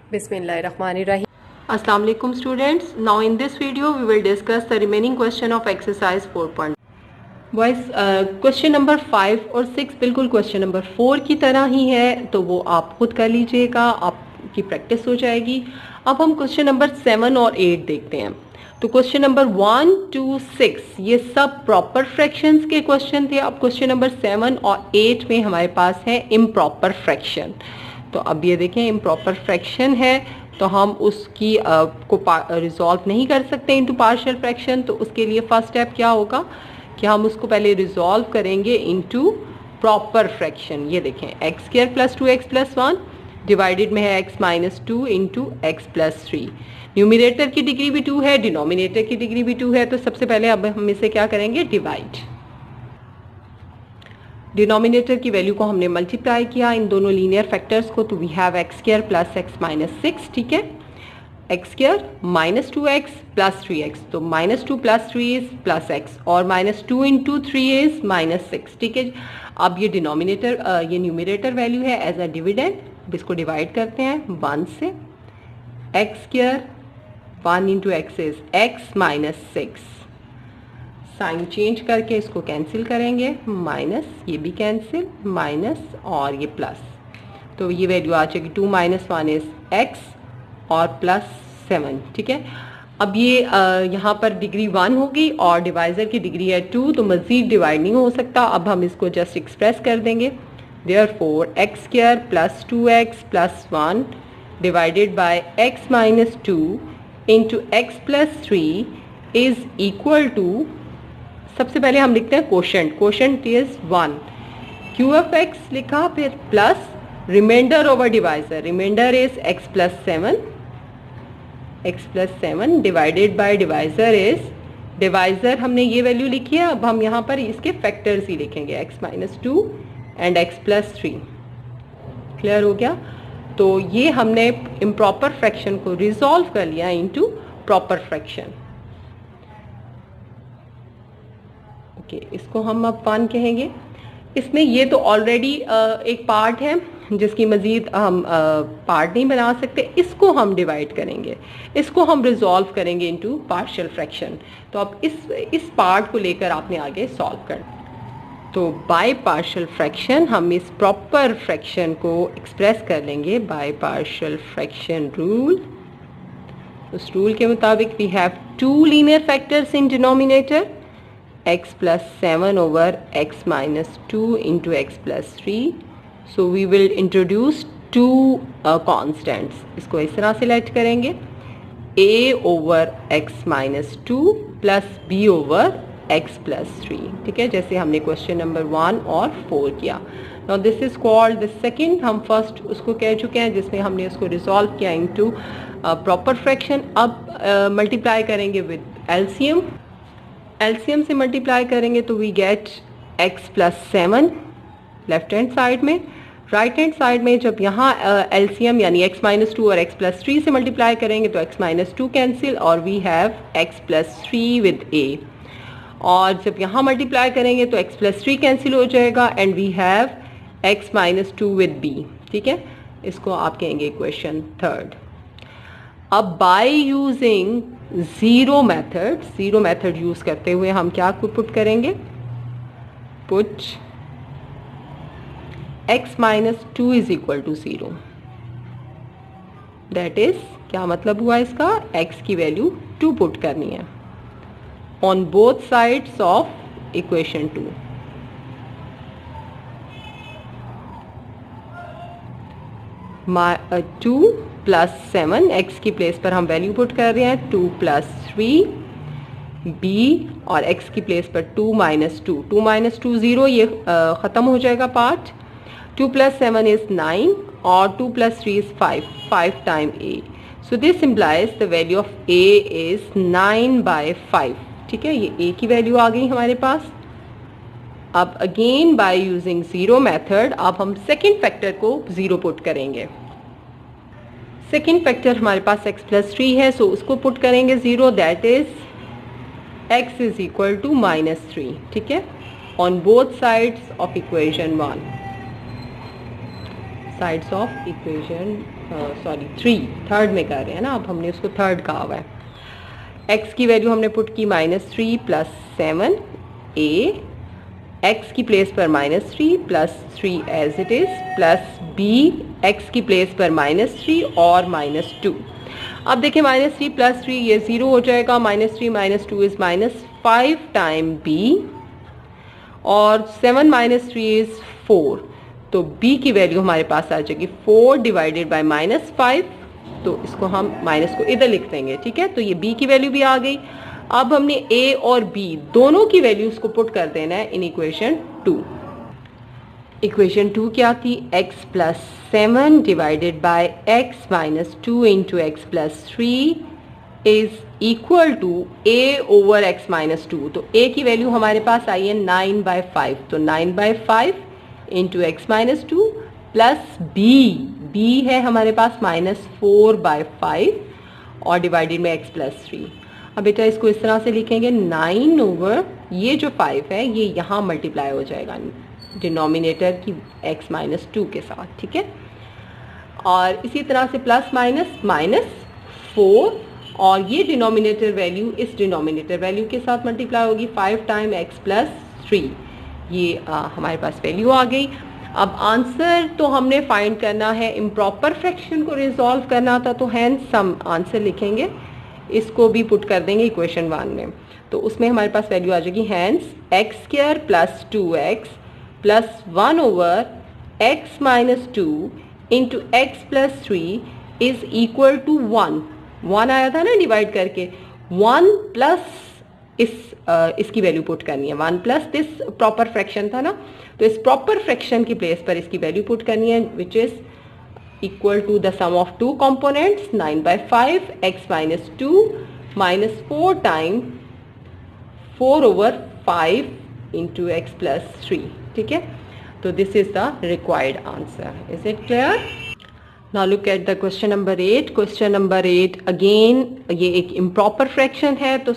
Bismillahirrahmanirrahim. Assalamu alaikum students. Now in this video we will discuss the remaining question of exercise 4. Boys, question number 5 और 6 बिल्कुल question number 4 की तरह ही है, तो वो आप खुद कर लीजिएगा, आपकी प्रैक्टिस हो जाएगी। अब हम क्वेश्चन नंबर 7 और 8 देखते हैं। तो क्वेश्चन नंबर 1 to 6 ये सब प्रॉपर फ्रैक्शंस के क्वेश्चन थे। अब क्वेश्चन नंबर 7 और 8 में हमारे पास है इम्प्रॉपर फ्रैक्शन। तो अब ये देखें इम्प्रॉपर फ्रैक्शन है, तो हम उसकी को रिजॉल्व नहीं कर सकते इनटू पार्शियल फ्रैक्शन। तो उसके लिए फर्स्ट स्टेप क्या होगा कि हम उसको पहले रिजॉल्व करेंगे इनटू प्रॉपर फ्रैक्शन। ये देखें x square plus 2x plus 1 divided में है x minus 2 into x plus 3। Numerator की डिग्री भी 2 है, डिनोमिनेटर की डिग्री भी 2 है। तो सबसे पहले अब हम इसे क्या करेंगे, डिवाइड। डिनोमिनेटर की वैल्यू को हमने मल्टीप्लाई किया इन दोनों लीनियर फैक्टर्स को, तो we have x square plus x minus 6। ठीक है, x square minus 2x plus 3x, तो minus 2 plus 3 is plus x और माइनस 2 इंटू 3 इज माइनस 6। ठीक है, अब ये डिनोमिनेटर ये न्यूमिनेटर वैल्यू है एज अ डिविडेंड। अब इसको डिवाइड करते हैं 1 से। X square 1 into x is x minus 6। Sign change करके इसको कैंसिल करेंगे, माइनस ये भी कैंसिल, माइनस और ये प्लस, तो ये वैल्यू आ जाएगी 2 माइनस 1 इज x और प्लस 7। ठीक है, अब ये यहाँ पर डिग्री 1 होगी और डिवाइजर की डिग्री है 2, तो मजीद डिवाइड नहीं हो सकता। अब हम इसको जस्ट एक्सप्रेस कर देंगे। Therefore x square plus 2x plus 1 divided by x minus 2 into x plus 3 is equal to, सबसे पहले हम लिखते हैं quotient. Quotient is 1, Q F X लिखा, फिर plus remainder over divisor, remainder is x plus 7, x plus 7 divided by divisor is, divisor हमने ये value लिखी है, अब हम यहाँ पर इसके फैक्टर्स ही लिखेंगे, x minus 2 and x plus 3। Clear हो गया? तो ये हमने इम्प्रॉपर फ्रैक्शन को रिजॉल्व कर लिया इनटू प्रॉपर फ्रैक्शन। ओके, इसको हम अब 1 कहेंगे। इसमें ये तो ऑलरेडी एक पार्ट है जिसकी मज़ीद हम पार्ट नहीं बना सकते, इसको हम डिवाइड करेंगे, इसको हम रिजॉल्व करेंगे इनटू पार्शियल फ्रैक्शन। तो अब इस पार्ट को लेकर आपने आगे सॉल्व कर, तो बाय पार्शियल फ्रैक्शन हम इस प्रॉपर फ्रैक्शन को एक्सप्रेस कर लेंगे बाय पार्शियल फ्रैक्शन रूल। उस रूल के मुताबिक we have 2 linear factors in denominator, x plus 7 over x minus 2 into x plus 3. So we will introduce 2 constants. इसको इस तरह सिलेक्ट करेंगे, a over x minus 2 plus b over x plus 3। ठीक है, जैसे हमने क्वेश्चन नंबर 1 और 4 किया। Now this is called the second, हम फर्स्ट उसको कह चुके हैं जिसमें हमने उसको रिजॉल्व किया इनटू प्रॉपर फ्रैक्शन। अब मल्टीप्लाई करेंगे विद एलसीएम, एलसीएम से मल्टीप्लाई करेंगे तो we get x plus 7 left hand side में। राइट हैंड साइड में जब यहाँ एलसीएम यानी x माइनस 2 और x प्लस 3 से मल्टीप्लाई करेंगे तो x माइनस 2 कैंसिल और we have x plus 3 with a। और जब यहाँ मल्टीप्लाई करेंगे तो x प्लस 3 कैंसिल हो जाएगा and we have x minus 2 with b। ठीक है, इसको आप कहेंगे इक्वेशन 3rd। अब by using zero method use करते हुए हम क्या पुट करेंगे, put x minus 2 is equal to 0। That is, क्या मतलब हुआ इसका, x की वैल्यू 2 पुट करनी है on both sides of equation 2। Two plus 7, x की प्लेस पर हम वैल्यू पुट कर रहे हैं 2 प्लस 3 b और x की प्लेस पर 2 माइनस 2, 2 माइनस 2 0, ये ख़त्म हो जाएगा पार्ट। 2 प्लस 7 इज 9 और 2 plus 3 is 5 time a। So this implies the value of a is 9/5। ठीक है, ये a की वैल्यू आ गई हमारे पास। अब again bye using zero method अब हम सेकेंड फैक्टर को 0 पुट करेंगे। सेकेंड फैक्टर हमारे पास x प्लस 3 है, सो उसको पुट करेंगे 0, that is x is equal to minus 3। ठीक है, on both sides of equation 1, sides of equation sorry 3 third में कर रहे हैं ना, अब हमने उसको थर्ड कहा हुआ है। x की वैल्यू हमने पुट की -3 + 7 a, x की प्लेस पर -3 + 3 as it is plus b, x की प्लेस पर -3 और -2। अब देखें -3 + 3 ये 0 हो जाएगा, -3 - 2 इज -5 टाइम b और 7 - 3 इज 4, तो b की वैल्यू हमारे पास आ जाएगी 4 डिवाइडेड बाय -5, तो इसको हम माइनस को इधर लिख देंगे, ठीक है। तो ये b की वैल्यू भी आ गई। अब हमने a और b दोनों की वैल्यूज को पुट कर देना है इन इक्वेशन 2। इक्वेशन 2 क्या थी, x + 7 divided by x - 2 into x + 3 is equal to a over x - 2। तो a की वैल्यू हमारे पास आई है 9/5, तो 9/5 इंटू x - 2 प्लस b है हमारे पास -4/5 और डिवाइडेड में x + 3। अब बेटा इसको इस तरह से लिखेंगे 9 ओवर ये जो 5 है ये यहाँ मल्टीप्लाई हो जाएगा डिनोमिनेटर की x - 2 के साथ, ठीक है। और इसी तरह से प्लस माइनस -4 और ये डिनोमिनेटर वैल्यू इस डिनोमिनेटर वैल्यू के साथ मल्टीप्लाई होगी 5 टाइम x + 3। ये हमारे पास वैल्यू आ गई। अब आंसर तो हमने फाइंड करना है, इम्प्रॉपर फ्रैक्शन को रिजॉल्व करना था, तो हैंस हम आंसर लिखेंगे, इसको भी पुट कर देंगे इक्वेशन 1 में। तो उसमें हमारे पास वैल्यू आ जाएगी hence x² + 2x + 1 over x - 2 into x + 3 is equal to 1 आया था ना डिवाइड करके, 1 प्लस इसकी वैल्यू पुट करनी है, 1 प्लस दिस प्रॉपर फ्रैक्शन था ना, तो इस प्रॉपर फ्रैक्शन की प्लेस पर इसकी वैल्यू पुट करनी है which is equal to the sum of 2 components 9/5 x - 2 -4 time 4 over 5 into x + 3, ठीक है। तो this is the required answer. Is it clear? Now look at the question number 8. Question number 8 again ये एक improper fraction है, तो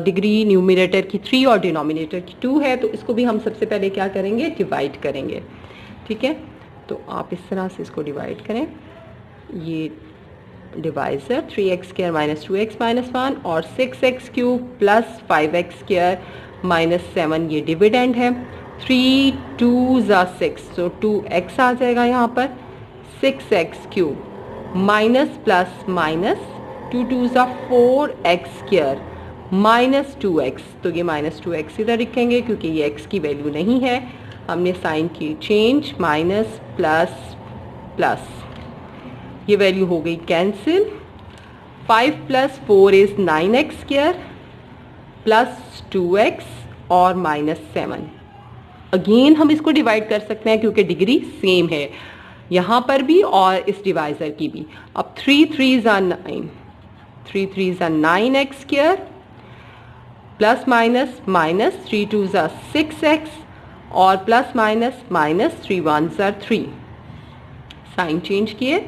degree numerator की 3 और denominator की 2 है, तो इसको भी हम सबसे पहले क्या करेंगे, डिवाइड करेंगे, ठीक है। तो आप इस तरह से इसको डिवाइड करें, ये डिवाइजर 3x² - 2x - 1 और 6x³ + 5x² - 7 ये डिविडेंड है। 3 2s are 6, तो 2x आ जाएगा यहाँ पर, 6x³ minus plus minus 2 2s are 4x² -2x, तो ये -2x इधर लिखेंगे क्योंकि ये x की वैल्यू नहीं है, हमने साइन की चेंज, माइनस प्लस प्लस, ये वैल्यू हो गई कैंसिल। 5 + 4 इज 9x² + 2x और -7। अगेन हम इसको डिवाइड कर सकते हैं क्योंकि डिग्री सेम है यहाँ पर भी और इस डिवाइजर की भी। अब 3 3s are 9, 3 3s are 9x² plus minus minus 3 2s are 6x और plus minus minus 3 1s are 3, sign change किए,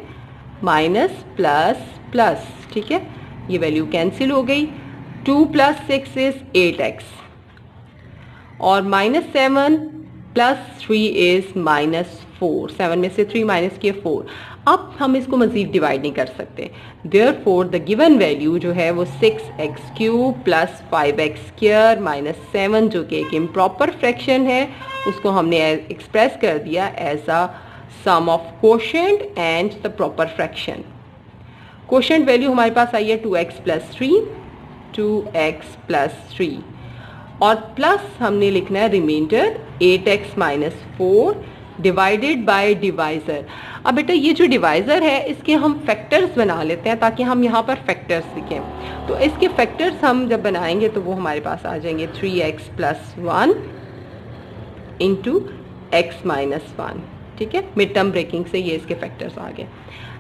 माइनस प्लस प्लस, ठीक है, ये वैल्यू कैंसिल हो गई। 2 + 6 इज 8x और -7 + 3 इज -4, 7 में से 3 माइनस किए 4। अब हम इसको मजीद डिवाइड नहीं कर सकते, देयरफॉर द गिवन वैल्यू जो है वो 6x³ + 5x² - 7 जो कि एक इम्प्रॉपर फ्रैक्शन है, उसको हमने एक्सप्रेस कर दिया as a sum of quotient and the proper fraction. Quotient value हमारे पास आई है 2x + 3, 2x + 3 और प्लस हमने लिखना है reminder 8x - 4 divided by divisor. अब बेटा ये जो डिवाइजर है इसके हम फैक्टर्स बना लेते हैं ताकि हम यहाँ पर फैक्टर्स लिखें। तो इसके फैक्टर्स हम जब बनाएंगे तो वो हमारे पास आ जाएंगे 3x + 1 इंटू x - 1, ठीक है। मिड टर्म ब्रेकिंग से ये इसके फैक्टर्स आ गए।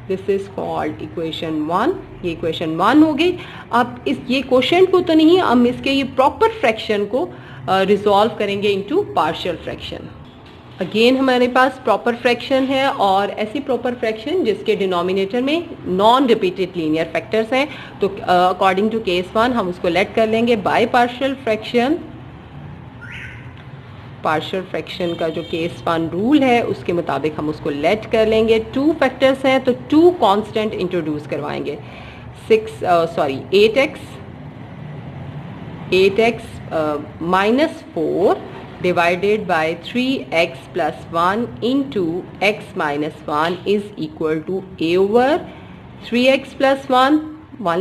दिस इज कॉल्ड इक्वेशन 1, ये इक्वेशन 1 हो गई। अब इस ये क्वोशिएंट को तो नहीं, हम इसके ये प्रॉपर फ्रैक्शन को रिजॉल्व करेंगे इनटू पार्शियल फ्रैक्शन। अगेन हमारे पास प्रॉपर फ्रैक्शन है और ऐसी प्रॉपर फ्रैक्शन जिसके डिनोमिनेटर में नॉन रिपीटेड लीनियर फैक्टर्स हैं, तो अकॉर्डिंग टू केस 1 हम उसको लेट कर लेंगे by partial fraction partial fraction का जो केस 1 रूल है उसके मुताबिक हम उसको लेट कर लेंगे। 2 फैक्टर्स हैं तो 2 कांस्टेंट इंट्रोड्यूस करवाएंगे। 8x minus 4 divided by 3x plus 1 into x minus 1 is equal to a over 3x plus 1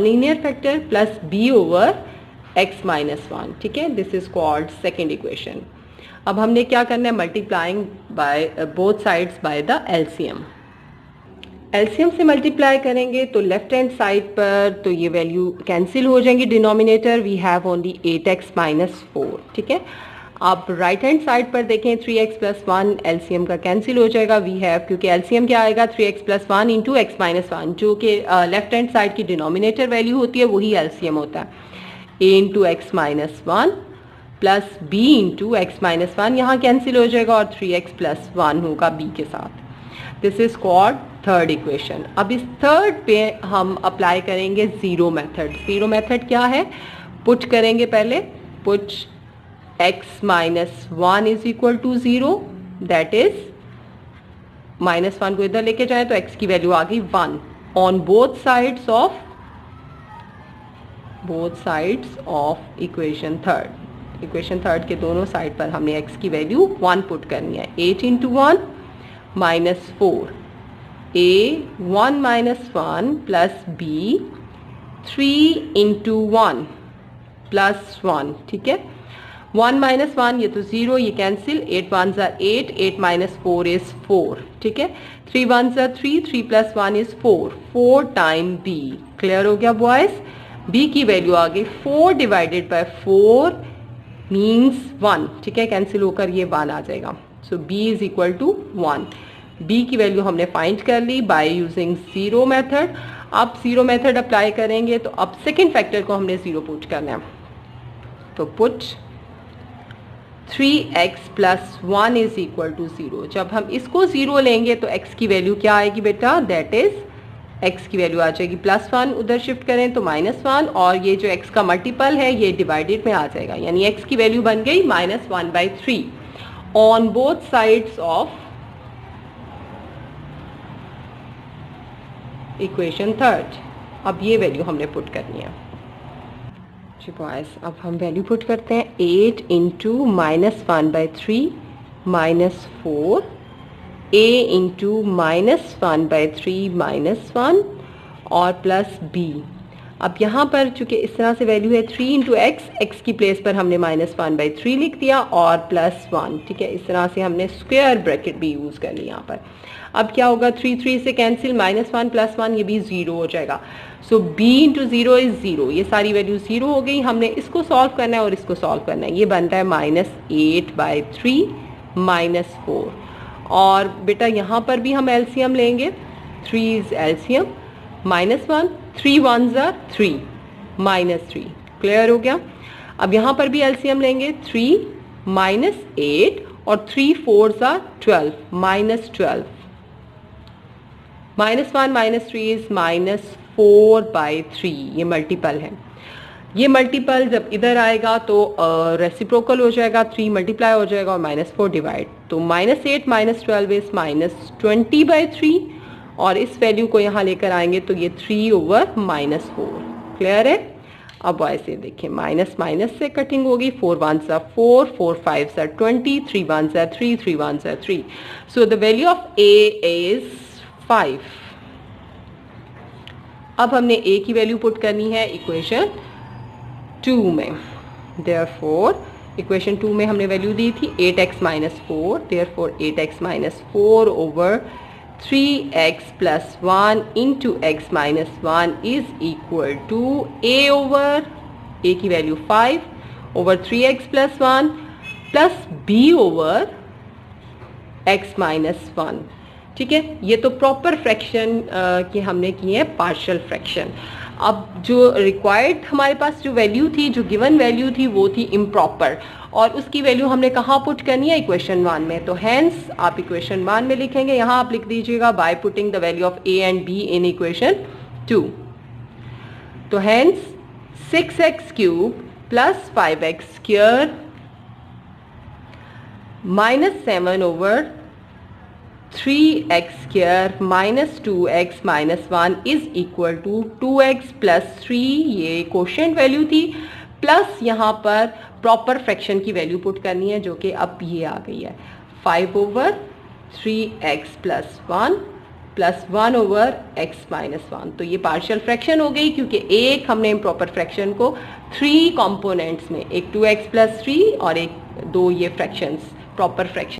linear factor plus b over x minus 1। ठीक है, this is called second equation. अब हमने क्या करना है, multiplying by both sides by the LCM. LCM से multiply करेंगे तो लेफ्ट हैंड साइड पर तो ये वैल्यू कैंसिल हो जाएंगी, denominator we have only 8x minus 4। ठीक है, आप राइट हैंड साइड पर देखें 3x प्लस 1 एलसीएम का कैंसिल हो जाएगा, वी हैव, क्योंकि एलसीएम क्या आएगा 3x plus 1 into x minus 1, जो कि लेफ्ट हैंड साइड की डिनोमिनेटर वैल्यू होती है वही एलसीएम होता है। a into x minus 1 plus b into x minus 1 यहाँ कैंसिल हो जाएगा और 3x प्लस 1 होगा b के साथ। This is called third equation. अब इस थर्ड पे हम अप्लाई करेंगे जीरो मेथड। जीरो मेथड क्या है, पुट करेंगे पहले, put x minus 1 is equal to 0, that is minus 1 को इधर लेके जाए तो x की वैल्यू आ गई 1 on both sides of equation third. Equation third के दोनों साइड पर हमने x की वैल्यू 1 पुट करनी है। 8 into 1 minus 4, a 1 minus 1 plus b 3 into 1 plus 1। ठीक है, 1 माइनस 1 ये तो 0, ये कैंसिल, 8 1 ज़ा 8, 8 माइनस 4 इज 4। ठीक है, 3 1 ज़ा 3, 3 plus 1 is 4, 4 time b। Clear हो गया बॉयज, b की वैल्यू आ गई 4 डिवाइडेड बाय 4 मीन्स 1। ठीक है, कैंसिल होकर ये 1 आ जाएगा, so b is equal to 1। b की वैल्यू हमने फाइंड कर ली बाय यूजिंग जीरो मेथड। अब जीरो मेथड अप्लाई करेंगे तो अब सेकेंड फैक्टर को हमने जीरो पुट करना है, तो put 3x plus 1 is equal to 0। जब हम इसको 0 लेंगे तो x की वैल्यू क्या आएगी बेटा, दैट इज x की वैल्यू आ जाएगी प्लस 1, उधर शिफ्ट करें तो माइनस 1, और ये जो x का मल्टीपल है ये डिवाइडेड में आ जाएगा, यानी x की वैल्यू बन गई minus 1/3 on both sides of equation third. अब ये वैल्यू हमने पुट करनी है जी बॉयज। अब हम वैल्यू पुट करते हैं, 8 into minus 1/3 minus 4, a into minus 1/3 minus 1 और प्लस b। अब यहाँ पर चूंकि इस तरह से वैल्यू है 3 इंटू एक्स की प्लेस पर हमने माइनस 1/3 लिख दिया और प्लस 1। ठीक है, इस तरह से हमने स्क्वायर ब्रैकेट भी यूज कर ली यहाँ पर। अब क्या होगा, 3 3 से कैंसिल, माइनस 1 प्लस 1 ये भी 0 हो जाएगा, सो b इंटू 0 इज 0, ये सारी वैल्यू 0 हो गई। हमने इसको सॉल्व करना है और इसको सॉल्व करना है, ये बनता है माइनस 8/3 माइनस 4। और बेटा यहाँ पर भी हम एलसीएम लेंगे, 3 इज एलसीएम, माइनस 1, 3 1 ज़ा 3 माइनस 3। क्लियर हो गया। अब यहाँ पर भी एलसीएम लेंगे, 3 माइनस 8 और 3 4 ज़ा 12 minus 12, minus 1 minus 3 is minus 4/3, ये मल्टीपल है। ये मल्टीपल जब इधर आएगा तो रेसिप्रोकल हो जाएगा, 3 मल्टीप्लाई हो जाएगा और माइनस 4 डिवाइड, तो माइनस 8 माइनस 12 इज माइनस 20/3, और इस वैल्यू को यहाँ लेकर आएंगे तो ये 3 ओवर माइनस 4। क्लियर है। अब ऐसे देखिए, माइनस माइनस से कटिंग होगी, 4 1 ज़ा 4, 4 5 ज़ा 20, 3 1 ज़ा 3, 3 1 ज़ा 3, so the value of a is 5। अब हमने a की वैल्यू पुट करनी है इक्वेशन 2 में। देयरफॉर इक्वेशन 2 में हमने वैल्यू दी थी 8x minus 4, therefore 8x minus 4 over 3x plus 1 into x minus 1 is equal to a over a की value 5 over 3x plus 1 plus b over x minus 1। ठीक है, ये तो प्रॉपर फ्रैक्शन की हमने की है पार्शियल फ्रैक्शन। अब जो रिक्वायर्ड हमारे पास जो वैल्यू थी, जो गिवन वैल्यू थी, वो थी इम्प्रॉपर, और उसकी वैल्यू हमने कहाँ पुट करनी है, इक्वेशन 1 में। तो हेंस आप इक्वेशन 1 में लिखेंगे, यहाँ आप लिख दीजिएगा by putting the value of a and b in equation 2। तो hence 6x cube plus 5x square -7/3x² -2x-1 is equal to 2x+3, ये कोशेंट वैल्यू थी, प्लस यहाँ पर प्रॉपर फ्रैक्शन की वैल्यू पुट करनी है जो कि अब ये आ गई है 5/3x+1 प्लस 1/x-1। तो ये पार्शियल फ्रैक्शन हो गई क्योंकि एक हमने इम्प्रॉपर फ्रैक्शन को 3 कंपोनेंट्स में, एक 2x+3 और एक 2 ये फ्रैक्शंस प्रॉपर फ्रैक्शन